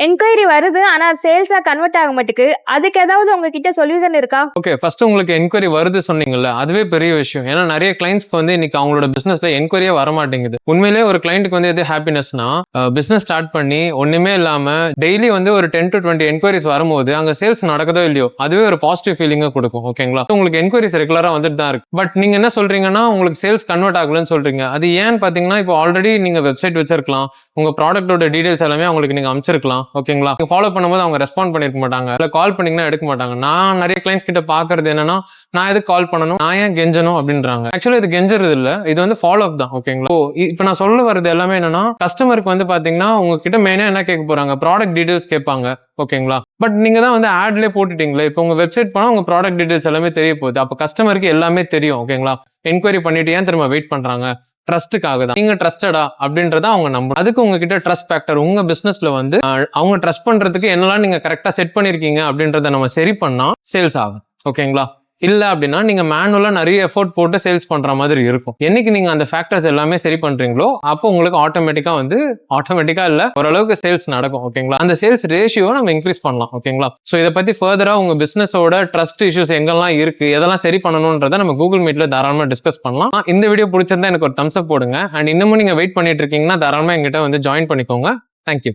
Enquiry வருது. ஆனா சேல்ஸா convert ஆக மாட்டுக்கு. அதுக்கு ஏதாவது உங்ககிட்ட சொல்யூஷன் இருக்கா? ஓகே. ஃபர்ஸ்ட் உங்களுக்கு என்கொயரி வருது சொன்னீங்கல்ல, அதுவே பெரிய விஷயம். ஏன்னா நெறைய கிளையண்ட்ஸ்க்கு வந்து இன்னைக்கு அவங்களோட பிசினஸ்ல என்கொயரியே வரமாட்டேங்குது. உண்மையிலேயே ஒரு கிளையண்ட்டுக்கு வந்து எது ஹாப்பினஸ்னா, பிசினஸ் ஸ்டார்ட் பண்ணி ஒண்ணுமே இல்லாம டெய்லி வந்து ஒரு 10 to 20 என்கொயரிஸ் வரும்போது அங்க சேல்ஸ் நடக்குதோ இல்லையோ, அதுவே ஒரு பாசிட்டிவ் ஃபீலிங்கா குடுக்கும். ஓகேங்களா? உங்களுக்கு என்கொயரிஸ் ரெகுலரா வந்துட்டு தான் இருக்கு. பட் நீங்க என்ன சொல்றீங்கன்னா, உங்களுக்கு சேல்ஸ் கன்வெர்ட் ஆகலன்னு சொல்றீங்க. அது ஏன்னு பார்த்தீங்கன்னா, இப்போ ஆல்ரெடி நீங்க வெப்சைட் வச்சிருக்கலாம். உங்க ப்ராடக்ட்டோட டீடைல்ஸ் எல்லாமே அவங்களுக்கு நீங்க அனுப்பிச்சிருக்கலாம். ஓகேங்களா? நீங்க ஃபாலோ பண்ணும்போது அவங்க ரெஸ்பாண்ட் பண்ணிருக்க மாட்டாங்க. இல்ல கால் பண்ணீங்கன்னா எடுக்க மாட்டாங்க. நான் நிறைய கிளைண்ட்ஸ் கிட்ட பாக்குறது என்னன்னா, நான் எதுக்கு கால் பண்ணணும், நான் ஏன் கெஞ்சணும் அப்படின்றாங்க. ஆக்சுவலி இது கெஞ்சறது இல்ல, இது வந்து ஃபாலோ அப் தான். ஓகேங்களா? இப்போ நான் சொல்ல வரது எல்லாமே என்னன்னா, கஸ்டமருக்கு வந்து பாத்தீங்கன்னா உங்ககிட்ட மெயினா என்ன கேட்க போறாங்க, ப்ராடக்ட் டீடைல்ஸ் கேட்பாங்க. ஓகேங்களா? பட் நீங்க தான் வந்து ஆட்லயே போட்டுட்டீங்களே, இப்போ உங்க வெப்சைட் போனா உங்க ப்ராடக்ட் டீடைல்ஸ் எல்லாமே தெரிய போகுது. அப்ப கஸ்டமருக்கு எல்லாமே தெரியும். ஓகேங்களா? என்கொயரி பண்ணிட்டு ஏன் திரும்ப வெயிட் பண்றாங்க, ட்ரஸ்ட்டுக்காக தான். நீங்க ட்ரஸ்டடா அப்படின்றத அவங்க நம்பணும். அதுக்கு உங்ககிட்ட ட்ரஸ்ட் ஃபேக்டர் உங்க பிசினஸ்ல வந்து அவங்க ட்ரஸ்ட் பண்றதுக்கு என்னெல்லாம் நீங்க கரெக்டா செட் பண்ணிருக்கீங்க அப்படின்றத நம்ம சரி பண்ணா சேல்ஸ் ஆகும். ஓகேங்களா? இல்ல அப்படின்னா நீங்க மேனுவலா நிறைய எஃபோர்ட் போட்டு சேல்ஸ் பண்ற மாதிரி இருக்கும். என்னைக்கு நீங்க அந்த ஃபேக்டர்ஸ் எல்லாமே சரி பண்றீங்களோ அப்போ உங்களுக்கு ஆட்டோமேட்டிக்கா இல்ல ஓரளவுக்கு சேல்ஸ் நடக்கும். ஓகேங்களா? அந்த சேல்ஸ் ரேஷியோ நம்ம இன்க்ரீஸ் பண்ணலாம். ஓகேங்களா? சோ இதை பத்தி ஃபர்தரா உங்க பிசினஸோட ட்ரஸ்ட் இஷ்யூஸ் எங்கெல்லாம் இருக்கு, எதெல்லாம் சரி பண்ணணும்ன்றத நம்ம கூகுள் மீட்ல தாராளமா டிஸ்கஸ் பண்ணலாம். இந்த வீடியோ பிடிச்சிருந்தா எனக்கு ஒரு தம்ஸ் அப் போடுங்க. அண்ட் இன்னமும் நீங்க வெயிட் பண்ணிட்டு இருக்கீங்கன்னா தாராளமா எங்கிட்ட வந்து ஜாயின் பண்ணிக்கோங்க. தேங்க்யூ.